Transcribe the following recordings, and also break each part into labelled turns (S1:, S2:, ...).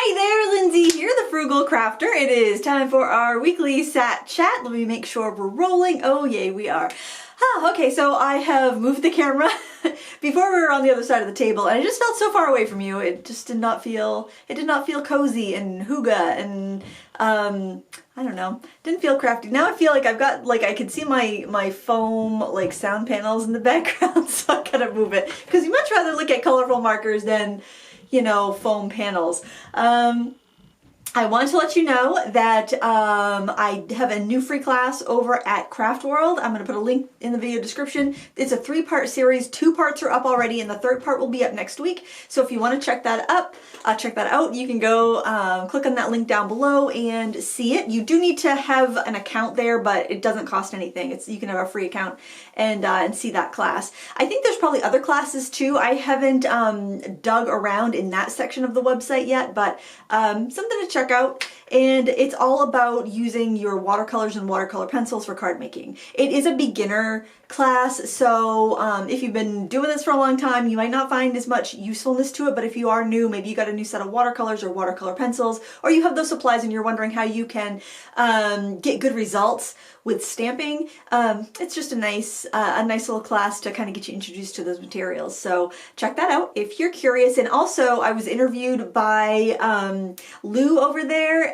S1: Hi there, Lindsay here, the Frugal Crafter. It is time for our weekly sat chat. Let me make sure we're rolling. Oh yay, we are. Okay, so I have moved the camera. Before we were on the other side of the table, and I just felt so far away from you. It just did not feel cozy and hygge and I don't know, didn't feel crafty. Now I feel like I've got, like, I can see my foam, like, sound panels in the background, so I gotta move it. Because you much rather look at colorful markers than, you know, foam panels. I wanted to let you know that I have a new free class over at Craft World. I'm going to put a link in the video description. It's a 3-part series. 2 parts are up already, and the 3rd part will be up next week. So if you want to check that out, you can go click on that link down below and see it. You do need to have an account there, but it doesn't cost anything. You can have a free account and see that class. I think there's probably other classes too. I haven't dug around in that section of the website yet, but something to check out. And it's all about using your watercolors and watercolor pencils for card making. It is a beginner class, so if you've been doing this for a long time, you might not find as much usefulness to it, but if you are new, maybe you got a new set of watercolors or watercolor pencils, or you have those supplies and you're wondering how you can get good results with stamping, it's just a nice little class to kind of get you introduced to those materials. So check that out if you're curious. And also, I was interviewed by Lou over there.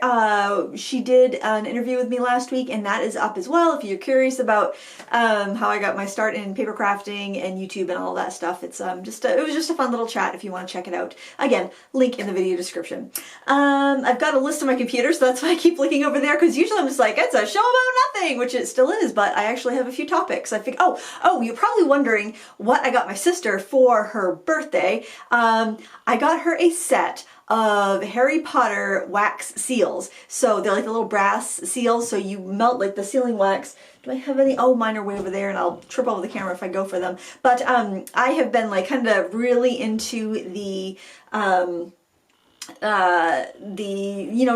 S1: She did an interview with me last week, and that is up as well. If you're curious about how I got my start in paper crafting and YouTube and all that stuff, it's it was just a fun little chat if you want to check it out. Again, link in the video description. I've got a list on my computer, so that's why I keep looking over there, because usually I'm just like, it's a show about nothing, which it still is, but I actually have a few topics. I think, oh, you're probably wondering what I got my sister for her birthday. I got her a set of Harry Potter wax seals. So they're like the little brass seals, so you melt like the sealing wax. Do I have any? Oh, mine are way over there, and I'll trip over the camera if I go for them. But I have been like kind of really into the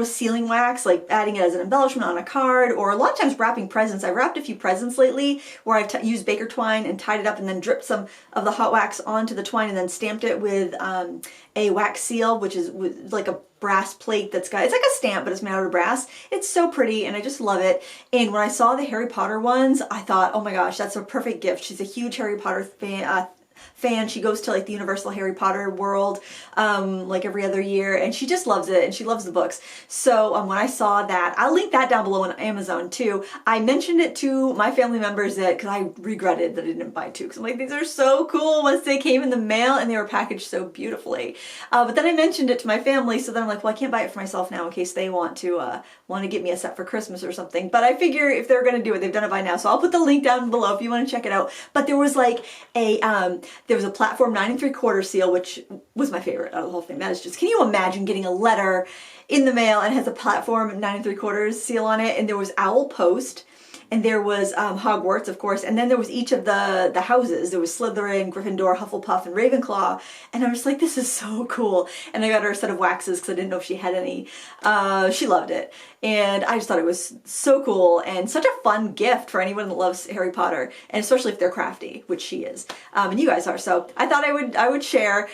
S1: sealing wax, like adding it as an embellishment on a card, or a lot of times wrapping presents. I've wrapped a few presents lately where I've used baker twine and tied it up and then dripped some of the hot wax onto the twine and then stamped it with a wax seal, which is like a brass plate that's got, it's like a stamp, but it's made out of brass. It's so pretty and I just love it. And when I saw the Harry Potter ones, I thought, oh my gosh, that's a perfect gift. She's a huge Harry Potter fan. She goes to like the Universal Harry Potter world like every other year, and she just loves it, and she loves the books. So when I saw that, I'll link that down below on Amazon too. I mentioned it to my family members because I regretted that I didn't buy 2, because I'm like, these are so cool once they came in the mail and they were packaged so beautifully. But then I mentioned it to my family, so then I'm like, well, I can't buy it for myself now in case they want to get me a set for Christmas or something. But I figure if they're gonna do it, they've done it by now. So I'll put the link down below if you want to check it out. But there was like there was a platform 9 3/4 seal, which was my favorite out of the whole thing. That is just, can you imagine getting a letter in the mail and it has a platform 9 3/4 seal on it? And there was Owl Post, and there was Hogwarts, of course, and then there was each of the houses. There was Slytherin, Gryffindor, Hufflepuff, and Ravenclaw, and I was like, this is so cool. And I got her a set of waxes because I didn't know if she had any. She loved it, and I just thought it was so cool and such a fun gift for anyone that loves Harry Potter, and especially if they're crafty, which she is, and you guys are. So I thought I would share,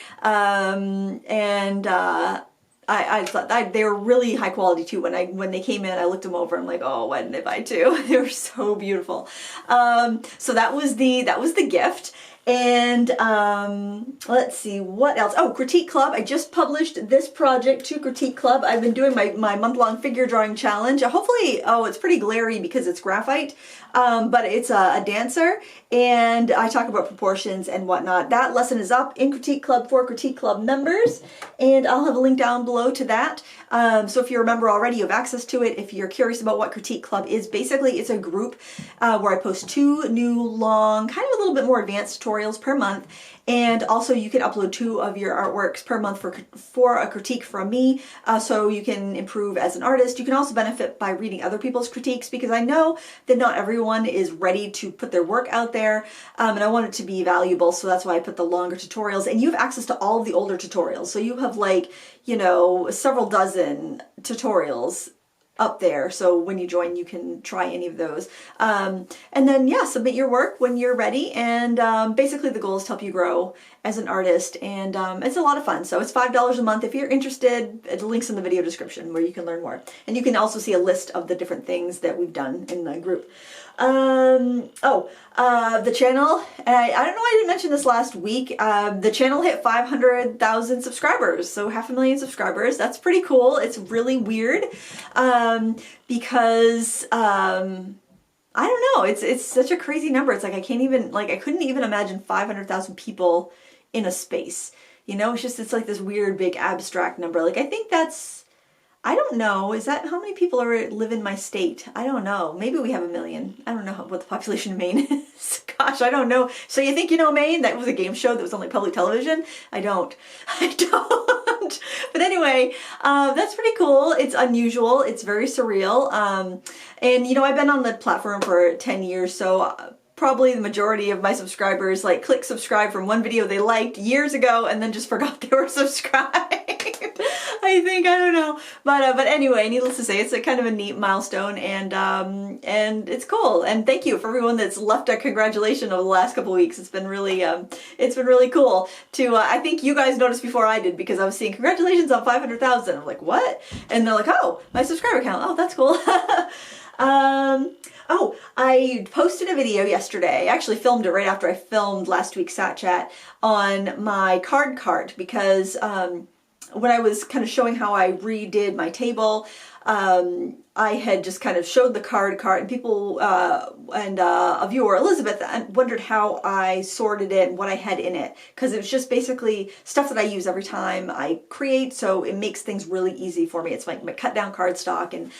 S1: I thought they were really high quality too. When they came in, I looked them over. I'm like, oh, why didn't I buy 2? They were so beautiful. So that was the gift. And let's see what else. Oh, Critique Club. I just published this project to Critique Club. I've been doing my month-long figure drawing challenge. Hopefully, it's pretty glary because it's graphite, but it's a dancer, and I talk about proportions and whatnot. That lesson is up in Critique Club for Critique Club members, and I'll have a link down below to that. So if you're a member already, you have access to it. If you're curious about what Critique Club is, basically it's a group where I post 2 new long, kind of a little bit more advanced tutorials per month, and also you can upload 2 of your artworks per month for a critique from me, so you can improve as an artist. You can also benefit by reading other people's critiques, because I know that not everyone is ready to put their work out there, and I want it to be valuable, so that's why I put the longer tutorials. And you have access to all of the older tutorials, so you have, like, you know, several dozen tutorials up there, so when you join you can try any of those. And then yeah, submit your work when you're ready, and basically the goal is to help you grow as an artist, and it's a lot of fun. So it's $5 a month. If you're interested, the link's in the video description where you can learn more, and you can also see a list of the different things that we've done in the group. The channel, I don't know, I didn't mention this last week, the channel hit 500,000 subscribers, so 500,000 subscribers. That's pretty cool. It's really weird, because, I don't know, it's such a crazy number. It's like, I couldn't even imagine 500,000 people in a space, you know? It's like this weird, big, abstract number. Like, I think that's, I don't know, is that how many people live in my state? I don't know. Maybe we have 1 million. I don't know what the population of Maine is. Gosh, I don't know. So you think you know Maine? That was a game show that was on like public television? I don't. I don't. But anyway, that's pretty cool. It's unusual. It's very surreal. And you know, I've been on the platform for 10 years, so probably the majority of my subscribers like click subscribe from one video they liked years ago and then just forgot they were subscribed. I think, I don't know, but anyway, needless to say, it's a kind of a neat milestone, and it's cool. And thank you for everyone that's left a congratulation over the last couple of weeks. It's been really cool to. I think you guys noticed before I did, because I was seeing congratulations on 500,000. I'm like, what? And they're like, oh, my subscriber count. Oh, that's cool. Oh, I posted a video yesterday. I actually filmed it right after I filmed last week's Sat Chat on my card cart, because when I was kind of showing how I redid my table, I had just kind of showed the card cart, and people, and a viewer, Elizabeth, wondered how I sorted it and what I had in it, because it was just basically stuff that I use every time I create, so it makes things really easy for me. It's like my cut down cardstock, and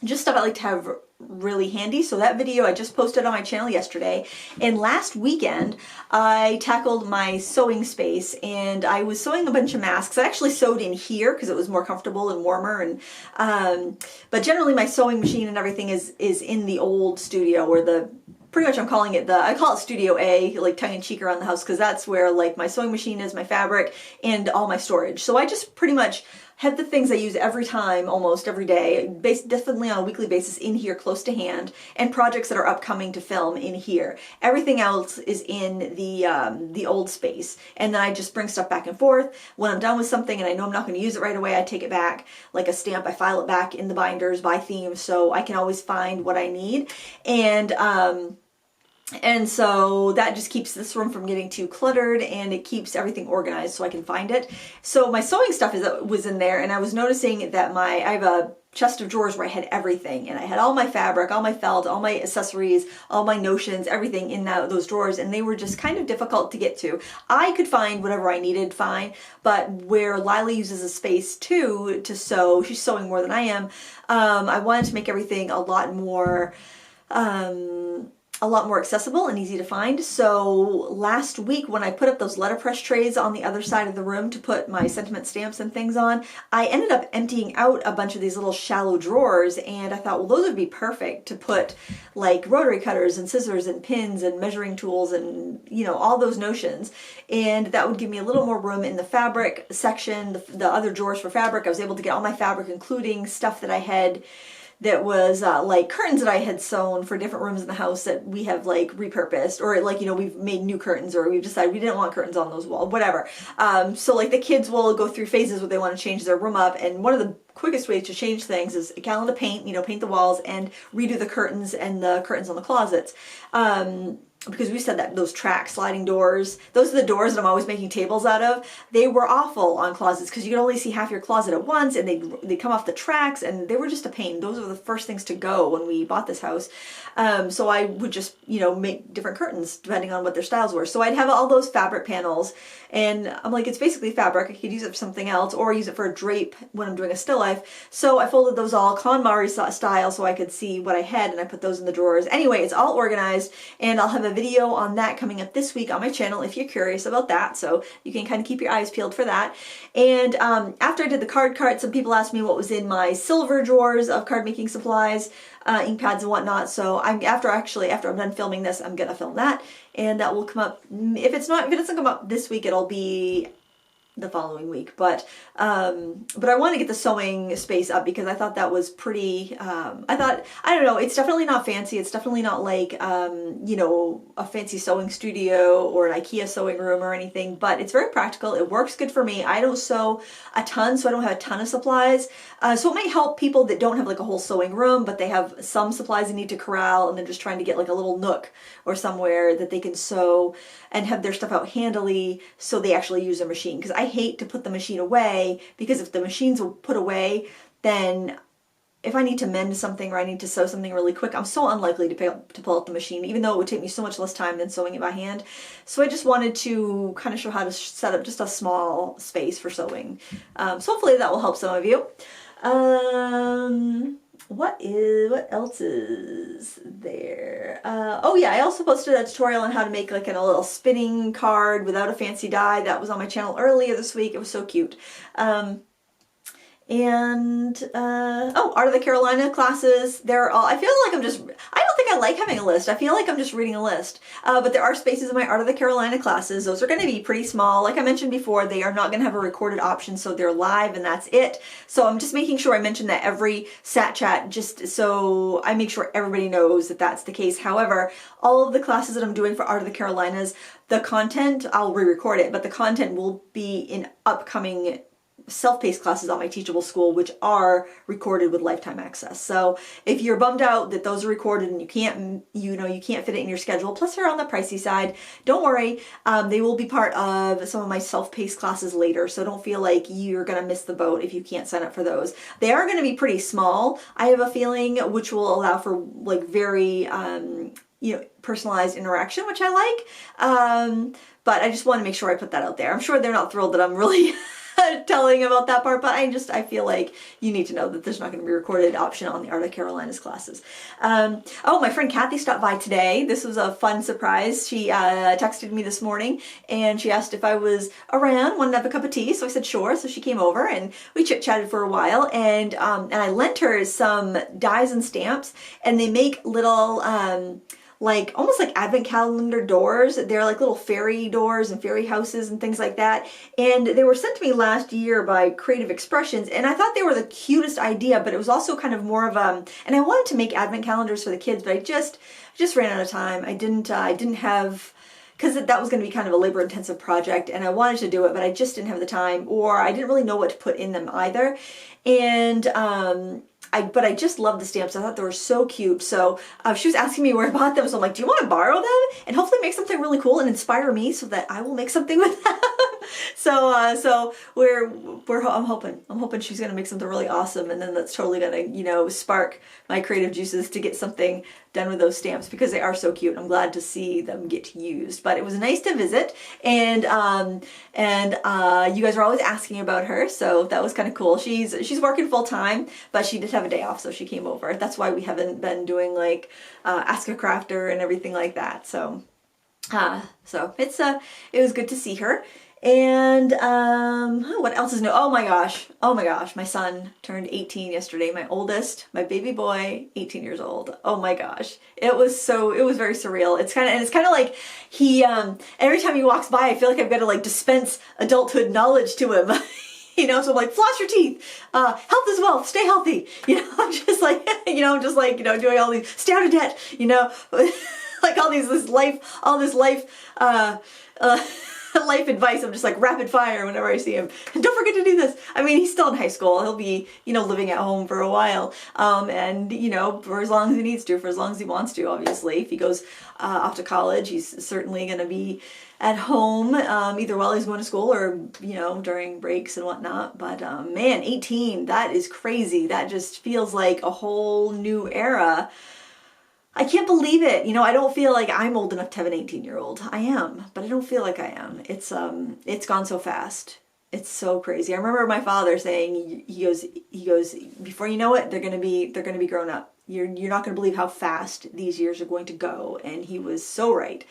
S1: just stuff I like to have really handy. So that video I just posted on my channel yesterday, and last weekend I tackled my sewing space, and I was sewing a bunch of masks. I actually sewed in here because it was more comfortable and warmer, and but generally my sewing machine and everything is in the old studio, or the pretty much I'm calling it I call it Studio A, like tongue-in-cheek around the house, because that's where like my sewing machine is, my fabric, and all my storage. So I just pretty much have the things I use every time, almost every day, definitely on a weekly basis, in here close to hand, and projects that are upcoming to film in here. Everything else is in the old space, and then I just bring stuff back and forth. When I'm done with something and I know I'm not going to use it right away, I take it back like a stamp. I file it back in the binders by theme, so I can always find what I need. And so that just keeps this room from getting too cluttered, and it keeps everything organized so I can find it. So my sewing stuff was in there, and I was noticing that I have a chest of drawers where I had everything, and I had all my fabric, all my felt, all my accessories, all my notions, everything in those drawers, and they were just kind of difficult to get to. I could find whatever I needed fine, but where Lila uses a space too to sew, she's sewing more than I am, I wanted to make everything a lot more accessible and easy to find. So last week when I put up those letterpress trays on the other side of the room to put my sentiment stamps and things on, I ended up emptying out a bunch of these little shallow drawers, and I thought, well, those would be perfect to put like rotary cutters and scissors and pins and measuring tools and, you know, all those notions. And that would give me a little more room in the fabric section, the other drawers for fabric. I was able to get all my fabric, including stuff that I had that was like curtains that I had sewn for different rooms in the house that we have like repurposed, or like, you know, we've made new curtains, or we've decided we didn't want curtains on those walls, whatever. So like the kids will go through phases where they want to change their room up, and one of the quickest ways to change things is a gallon of paint, you know, paint the walls and redo the curtains and the curtains on the closets. Because we said that those track sliding doors, those are the doors that I'm always making tables out of. They were awful on closets because you could only see half your closet at once, and they'd come off the tracks, and they were just a pain. Those were the first things to go when we bought this house. So I would just, you know, make different curtains depending on what their styles were. So I'd have all those fabric panels, and I'm like, it's basically fabric. I could use it for something else, or use it for a drape when I'm doing a still life. So I folded those all KonMari style so I could see what I had, and I put those in the drawers. Anyway, it's all organized, and I'll have a video on that coming up this week on my channel if you're curious about that, so you can kind of keep your eyes peeled for that. And after I did the card cart, some people asked me what was in my silver drawers of card making supplies, ink pads and whatnot. So after I'm done filming this, I'm gonna film that, and that will come up. If it doesn't come up this week, it'll be the following week. But I want to get the sewing space up because I thought that was pretty, I don't know, it's definitely not fancy. It's definitely not like, you know, a fancy sewing studio or an IKEA sewing room or anything, but it's very practical. It works good for me. I don't sew a ton, so I don't have a ton of supplies. So it might help people that don't have like a whole sewing room, but they have some supplies they need to corral and they're just trying to get like a little nook or somewhere that they can sew and have their stuff out handily so they actually use a machine. Because I hate to put the machine away, because if the machine's put away, then if I need to mend something or I need to sew something really quick, I'm so unlikely to pull out the machine, even though it would take me so much less time than sewing it by hand. So I just wanted to kind of show how to set up just a small space for sewing. So hopefully that will help some of you. What else is there? Oh yeah, I also posted a tutorial on how to make like a little spinning card without a fancy die. That was on my channel earlier this week. It was so cute. Oh, Art of the Carolina classes, they're all, I feel like I don't think I like having a list. I feel like I'm just reading a list. But there are spaces in my Art of the Carolina classes. Those are going to be pretty small. Like I mentioned before, they are not going to have a recorded option, so they're live and that's it. So I'm just making sure I mention that every Sat Chat, just so I make sure everybody knows that that's the case. However, all of the classes that I'm doing for Art of the Carolinas, the content, I'll re-record it, but the content will be in upcoming self-paced classes on my Teachable School, which are recorded with lifetime access. So if you're bummed out that those are recorded and you can't fit it in your schedule, plus they're on the pricey side, don't worry. They will be part of some of my self-paced classes later, so don't feel like you're gonna miss the boat if you can't sign up for those. They are gonna be pretty small, I have a feeling, which will allow for like very personalized interaction, which I like. But I just want to make sure I put that out there. I'm sure they're not thrilled that I'm really telling about that part, but I feel like you need to know that there's not going to be a recorded option on the Art of Carolinas classes. Oh, my friend Kathy stopped by today. This was a fun surprise. She texted me this morning and she asked if I was around, wanted to have a cup of tea, so I said sure. So she came over and we chit-chatted for a while, and I lent her some dies and stamps, and they make little like almost like advent calendar doors. They're like little fairy doors and fairy houses and things like that. And they were sent to me last year by Creative Expressions, and I thought they were the cutest idea, but it was also kind of more of and I wanted to make advent calendars for the kids, but I just ran out of time. I didn't have, because that was going to be kind of a labor-intensive project, and I wanted to do it, but I just didn't have the time, or I didn't really know what to put in them either. And but I just love the stamps. I thought they were so cute. So she was asking me where I bought them. So I'm like, do you want to borrow them? And hopefully make something really cool and inspire me so that I will make something with them. So I'm hoping she's gonna make something really awesome, and then that's totally gonna, spark my creative juices to get something done with those stamps, because they are so cute. I'm glad to see them get used. But it was nice to visit, and you guys are always asking about her, so that was kind of cool. She's working full time, but she did have a day off, so she came over. That's why we haven't been doing like Ask a Crafter and everything like that. So it was good to see her. And what else is new? Oh my gosh, my son turned 18 yesterday. My oldest, my baby boy, 18 years old. Oh my gosh, it was very surreal. It's kind of like he every time he walks by, I feel like I've got to like dispense adulthood knowledge to him. So I'm like, floss your teeth, health is wealth, stay healthy. I'm just like, doing all these, stay out of debt, like all this life life advice. I'm just like rapid fire whenever I see him. And don't forget to do this. I mean, he's still in high school. He'll be, living at home for a while. And, for as long as he needs to, for as long as he wants to, obviously. If he goes off to college, he's certainly going to be at home, either while he's going to school or, during breaks and whatnot. But man, 18, that is crazy. That just feels like a whole new era. I can't believe it. I don't feel like I'm old enough to have an 18-year-old. I am, but I don't feel like I am. It's gone so fast. It's so crazy. I remember my father saying, he goes, before you know it, they're gonna be grown up. You're not gonna believe how fast these years are going to go. And he was so right.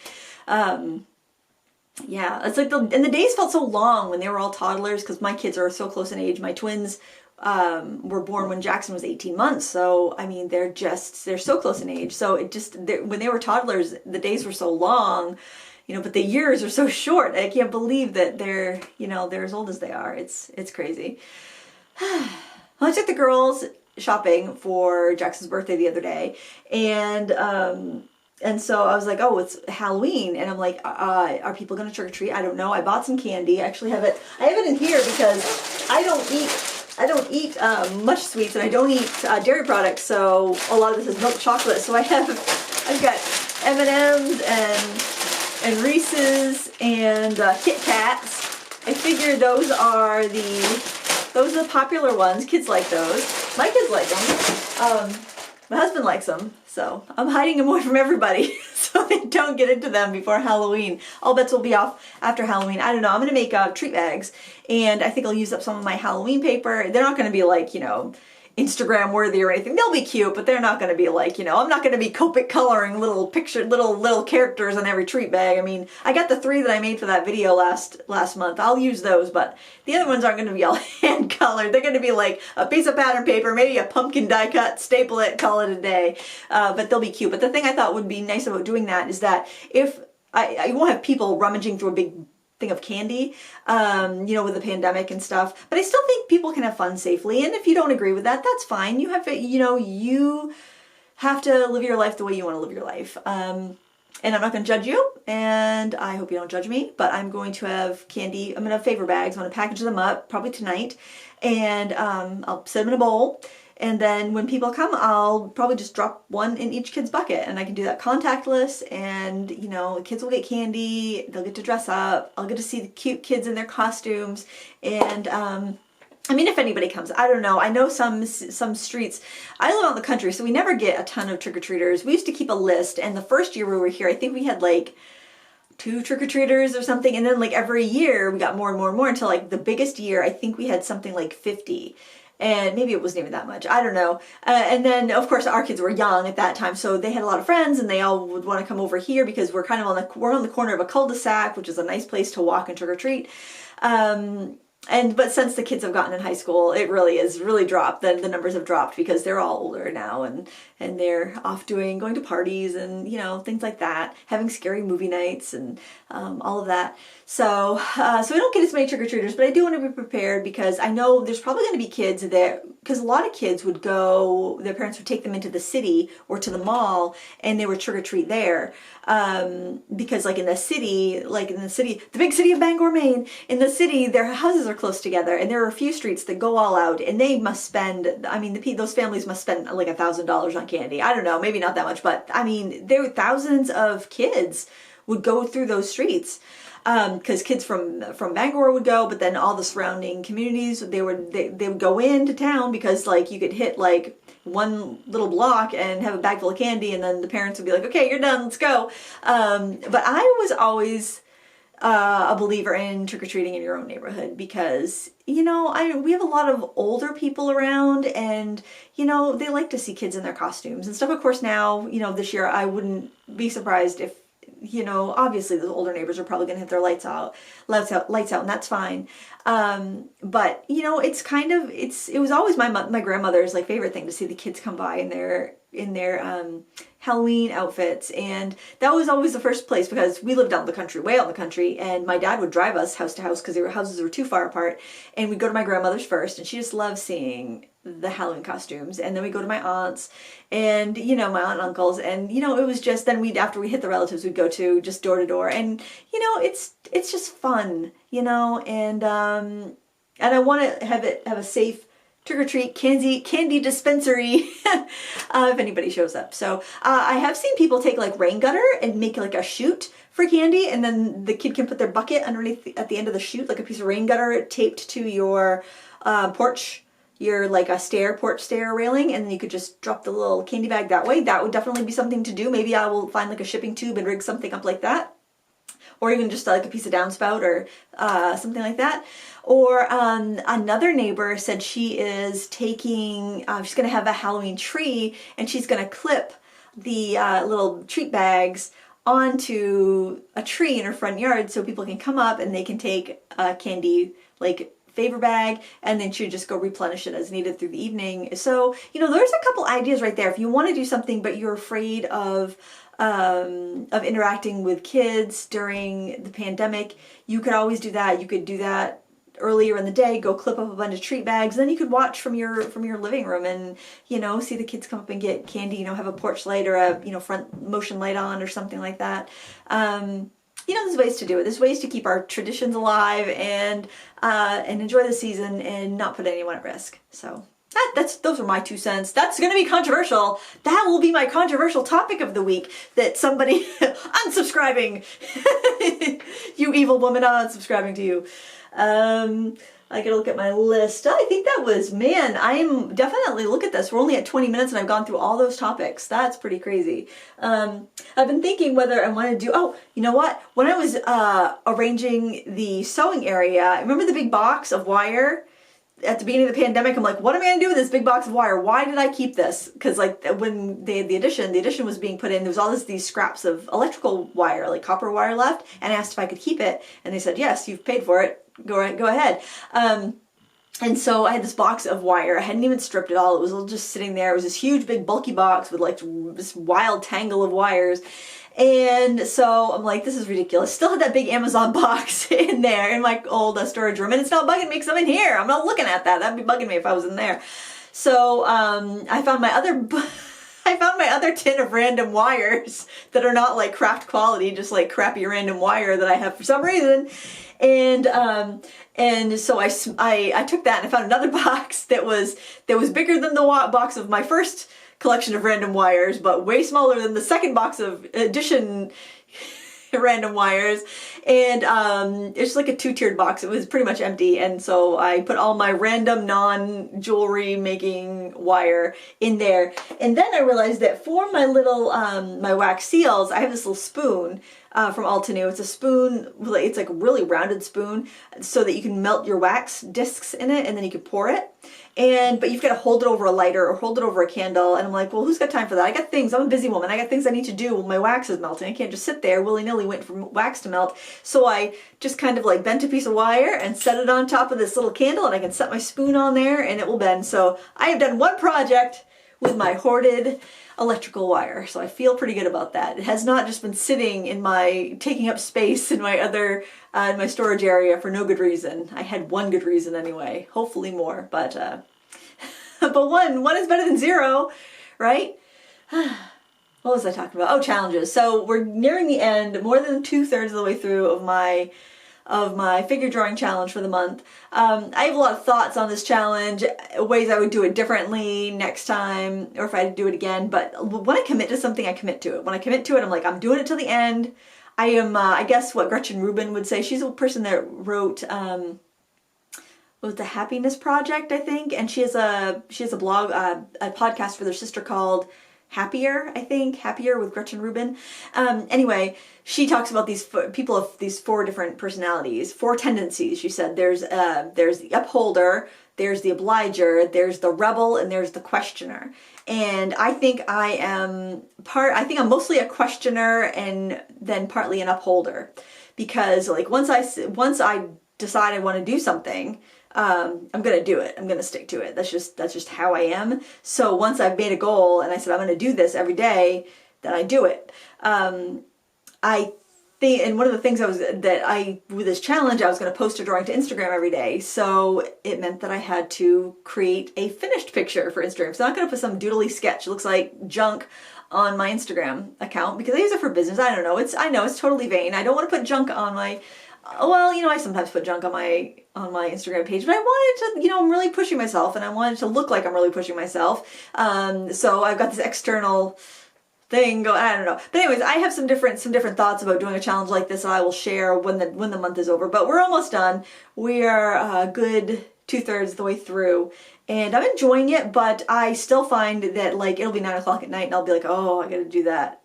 S1: Yeah, it's like the days felt so long when they were all toddlers, because my kids are so close in age. My twins were born when Jackson was 18 months. So, I mean, they're so close in age. So when they were toddlers, the days were so long, but the years are so short. I can't believe that they're as old as they are. It's crazy. Well, I took the girls shopping for Jackson's birthday the other day, and so I was like, oh, it's Halloween, and I'm like, are people gonna trick or treat? I don't know. I bought some candy. I actually have it. I have it in here because I don't eat much sweets, and I don't eat dairy products. So a lot of this is milk chocolate. So I've got M&Ms and Reese's and Kit Kats. I figure those are the popular ones. Kids like those. My kids like them. My husband likes them, so I'm hiding them away from everybody so they don't get into them before Halloween. All bets will be off after Halloween. I don't know. I'm going to make treat bags, and I think I'll use up some of my Halloween paper. They're not going to be like, Instagram worthy or anything. They'll be cute, but they're not going to be like, I'm not going to be Copic coloring little characters on every treat bag. I mean, I got the 3 that I made for that video last month. I'll use those, but the other ones aren't going to be all hand colored. They're going to be like a piece of pattern paper, maybe a pumpkin die cut, staple it, call it a day. But they'll be cute. But the thing I thought would be nice about doing that is that if I won't have people rummaging through a big thing of candy, with the pandemic and stuff. But I still think people can have fun safely. And if you don't agree with that, that's fine. You have to, you have to live your life the way you want to live your life. And I'm not going to judge you, and I hope you don't judge me, but I'm going to have candy. I'm going to have favor bags. I'm going to package them up probably tonight, and I'll set them in a bowl. And then when people come, I'll probably just drop one in each kid's bucket, and I can do that contactless, and kids will get candy, they'll get to dress up, I'll get to see the cute kids in their costumes, and if anybody comes, I don't know. I know some streets, I live out in the country, so we never get a ton of trick-or-treaters. We used to keep a list, and the first year we were here, I think we had like 2 trick-or-treaters or something, and then like every year we got more and more and more until like the biggest year, I think we had something like 50. And maybe it wasn't even that much. I don't know. And then, of course, our kids were young at that time, so they had a lot of friends, and they all would want to come over here because we're kind of we're on the corner of a cul-de-sac, which is a nice place to walk and trick or treat. But since the kids have gotten in high school, it really is dropped. The numbers have dropped because they're all older now, and they're off going to parties and things like that, having scary movie nights and all of that. So we don't get as many trick-or-treaters, but I do want to be prepared because I know there's probably going to be kids because a lot of kids would go, their parents would take them into the city or to the mall, and they would trick-or-treat there. Because in the city, the big city of Bangor, Maine, in the city, their houses are close together, and there are a few streets that go all out, and they must spend, those families must spend like $1,000 on candy. I don't know, maybe not that much, but there were thousands of kids would go through those streets. Because kids from Bangor would go, but then all the surrounding communities, they would go into town because you could hit one little block and have a bag full of candy, and then the parents would be like, okay, you're done, let's go. But I was always a believer in trick-or-treating in your own neighborhood because, we have a lot of older people around, and, they like to see kids in their costumes and stuff. Of course, now, this year I wouldn't be surprised if, obviously those older neighbors are probably going to have their lights out, and that's fine. But it was always my grandmother's favorite thing to see the kids come by in their Halloween outfits, and that was always the first place because we lived out in the country, way out in the country, and my dad would drive us house to house because their houses were too far apart, and we'd go to my grandmother's first, and she just loved seeing the Halloween costumes, and then we go to my aunt's and my aunt and uncles, and it was just then after we hit the relatives, we'd go to just door to door, and it's just fun, and I want to have a safe trick-or-treat candy dispensary if anybody shows up. So I have seen people take rain gutter and make a chute for candy, and then the kid can put their bucket underneath at the end of the chute, like a piece of rain gutter taped to your porch, your porch stair railing, and then you could just drop the little candy bag that way. That would definitely be something to do. Maybe I will find a shipping tube and rig something up like that. Or even just a piece of downspout or something like that. Or another neighbor said she is taking, she's going to have a Halloween tree, and she's going to clip the little treat bags onto a tree in her front yard so people can come up and they can take candy favor bag, and then she'd just go replenish it as needed through the evening. So, there's a couple ideas right there. If you want to do something but you're afraid of interacting with kids during the pandemic, you could always do that. You could do that earlier in the day, go clip up a bunch of treat bags, then you could watch from your living room and see the kids come up and get candy, have a porch light or a front motion light on or something like that. There's ways to do it. There's ways to keep our traditions alive and enjoy the season and not put anyone at risk. So those are my 2 cents. That's going to be controversial. That will be my controversial topic of the week. That somebody unsubscribing. You evil woman, I'm unsubscribing to you. I gotta look at my list. I think that was, man, I'm definitely, look at this. We're only at 20 minutes and I've gone through all those topics. That's pretty crazy. I've been thinking whether I want to do, you know what? When I was arranging the sewing area, remember the big box of wire? At the beginning of the pandemic, I'm like, what am I gonna do with this big box of wire? Why did I keep this? Because like when they had the addition was being put in, there was all these scraps of electrical wire, like copper wire left, and I asked if I could keep it, and they said, yes, you've paid for it, go ahead. And so I had this box of wire. I hadn't even stripped it all. It was all just sitting there. It was this huge, big, bulky box with like this wild tangle of wires. And so I'm like, this is ridiculous. Still had that big Amazon box in there in my old storage room. And it's not bugging me because I'm in here. I'm not looking at that. That'd be bugging me if I was in there. So I found my other tin of random wires that are not like craft quality, just like crappy random wire that I have for some reason. And so I took that and I found another box that was bigger than the box of my first collection of random wires, but way smaller than the second box of addition random wires. And it's like a 2-tiered box. It was pretty much empty. And so I put all my random non-jewelry making wire in there. And then I realized that for my little my wax seals, I have this little spoon from Altenew. It's a spoon, it's like a really rounded spoon so that you can melt your wax discs in it and then you can pour it. But you've got to hold it over a lighter or hold it over a candle. And I'm like, well, who's got time for that? I'm a busy woman. I got things I need to do when my wax is melting. I can't just sit there willy-nilly waiting for wax to melt. So I just kind of like bent a piece of wire and set it on top of this little candle, and I can set my spoon on there and it will bend. So I have done one project with my hoarded electrical wire. So I feel pretty good about that. It has not just been sitting taking up space in my other, in my storage area for no good reason. I had one good reason anyway, hopefully more, but one is better than zero, right? What was I talking about? Oh, challenges. So we're nearing the end, more than 2/3 of the way through of my figure drawing challenge for the month. I have a lot of thoughts on this challenge, ways I would do it differently next time, or if I had to do it again. But when I commit to something, I commit to it. When I commit to it, I'm like, I'm doing it till the end. I am, I guess what Gretchen Rubin would say. She's a person that wrote, what was the Happiness Project, I think, and she has a blog, a podcast for their sister called Happier, I think, Happier with Gretchen Rubin. Anyway, she talks about these people of these 4 different personalities, 4 tendencies. She said there's the upholder, there's the obliger, there's the rebel, and there's the questioner. And I think I'm mostly a questioner and then partly an upholder, because like once I decide I want to do something, I'm gonna do it. I'm gonna stick to it. That's just how I am. So once I've made a goal and I said I'm gonna do this every day, then I do it. I think, and one of the things with this challenge, I was gonna post a drawing to Instagram every day. So it meant that I had to create a finished picture for Instagram. So I'm not gonna put some doodly sketch. It looks like junk on my Instagram account because I use it for business. I don't know. I know it's totally vain. I don't want to put junk on my. Well, I sometimes put junk on my Instagram page, but I wanted to, I'm really pushing myself, and I wanted to look like I'm really pushing myself. So I've got this external thing going. I don't know, but anyways, I have some different thoughts about doing a challenge like this that I will share when the month is over. But we're almost done. We are a good 2/3 the way through, and I'm enjoying it. But I still find that like it'll be 9 o'clock at night, and I'll be like, oh, I got to do that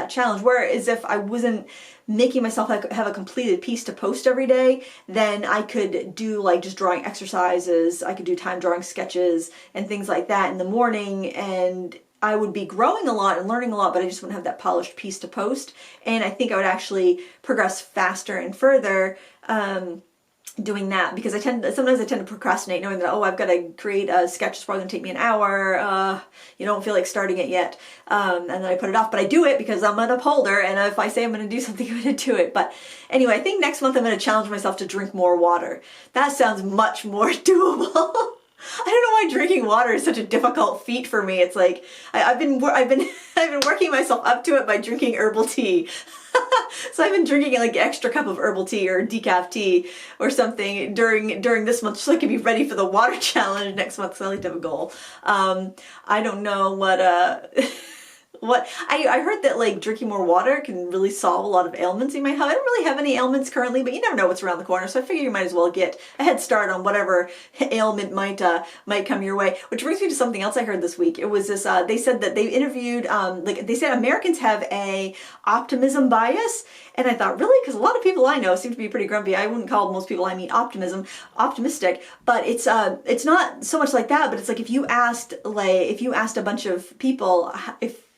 S1: challenge. Whereas if I wasn't making myself have a completed piece to post every day, then I could do like just drawing exercises. I could do time drawing sketches and things like that in the morning, and I would be growing a lot and learning a lot, but I just wouldn't have that polished piece to post. And I think I would actually progress faster and further doing that, because sometimes I tend to procrastinate, knowing that, oh, I've got to create a sketch, it's probably gonna take me an hour, you don't feel like starting it yet, and then I put it off. But I do it because I'm an upholder, and if I say I'm gonna do something, I'm gonna do it. But anyway, I think next month I'm gonna challenge myself to drink more water. That sounds much more doable. I don't know why drinking water is such a difficult feat for me. It's like I've been working myself up to it by drinking herbal tea. So I've been drinking like an extra cup of herbal tea or decaf tea or something during this month, so I can be ready for the water challenge next month. So I like to have a goal. I don't know what I heard that like drinking more water can really solve a lot of ailments you might have. I don't really have any ailments currently, but you never know what's around the corner. So I figure you might as well get a head start on whatever ailment might come your way. Which brings me to something else I heard this week. It was this, they said that they interviewed, like they said Americans have a optimism bias. And I thought, really? Because a lot of people I know seem to be pretty grumpy. I wouldn't call most people I meet optimistic, but it's not so much like that, but it's like if you asked a bunch of people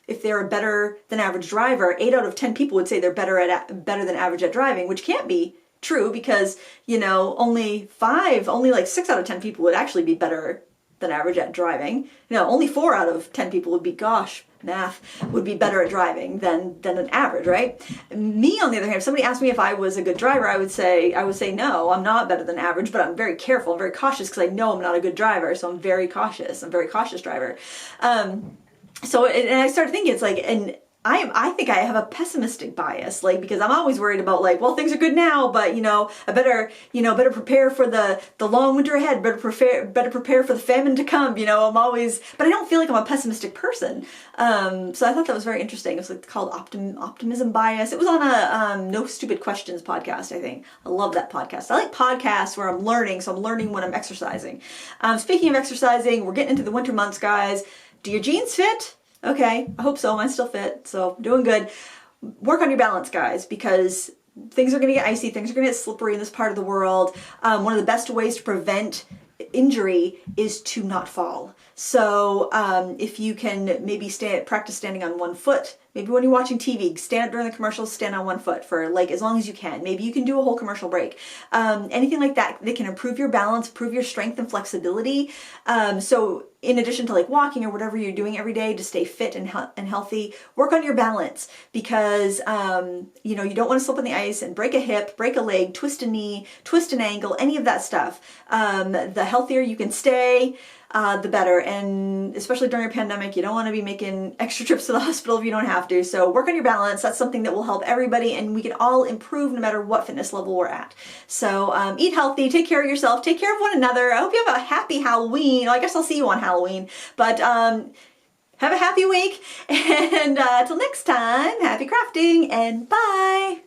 S1: if they're a better than average driver, 8 out of 10 people would say they're better than average at driving, which can't be true, because, you know, only like 6 out of 10 people would actually be better than average at driving. You know, only 4 out of 10 people would be, gosh, math, would be better at driving than an average, right? Me, on the other hand, if somebody asked me if I was a good driver, I would say no, I'm not better than average, but I'm very careful, I'm very cautious, because I know I'm not a good driver, so I'm very cautious. I'm a very cautious driver. So, and I started thinking, it's like, and I think I have a pessimistic bias, like, because I'm always worried about, like, well, things are good now, but, you know, I better prepare for the long winter ahead, better prepare for the famine to come, you know, but I don't feel like I'm a pessimistic person. So I thought that was very interesting. It was like called Optimism bias. It was on a No Stupid Questions podcast, I think. I love that podcast. I like podcasts where I'm learning, so I'm learning when I'm exercising. Speaking of exercising, we're getting into the winter months, guys. Do your jeans fit? Okay, I hope so. Mine still fit, so doing good. Work on your balance, guys, because things are going to get icy, things are going to get slippery in this part of the world. One of the best ways to prevent injury is to not fall. So if you can maybe practice standing on one foot. Maybe when you're watching TV, stand during the commercials, stand on one foot for like as long as you can. Maybe you can do a whole commercial break. Anything like that that can improve your balance, improve your strength and flexibility. So in addition to like walking or whatever you're doing every day to stay fit and healthy, work on your balance, because you know, you don't want to slip on the ice and break a hip, break a leg, twist a knee, twist an ankle, any of that stuff. The healthier you can stay, the better. And especially during a pandemic, you don't want to be making extra trips to the hospital if you don't have to. So work on your balance. That's something that will help everybody, and we can all improve no matter what fitness level we're at. So eat healthy, take care of yourself, take care of one another. I hope you have a happy Halloween. I guess I'll see you on Halloween, but have a happy week, and till next time, happy crafting, and bye!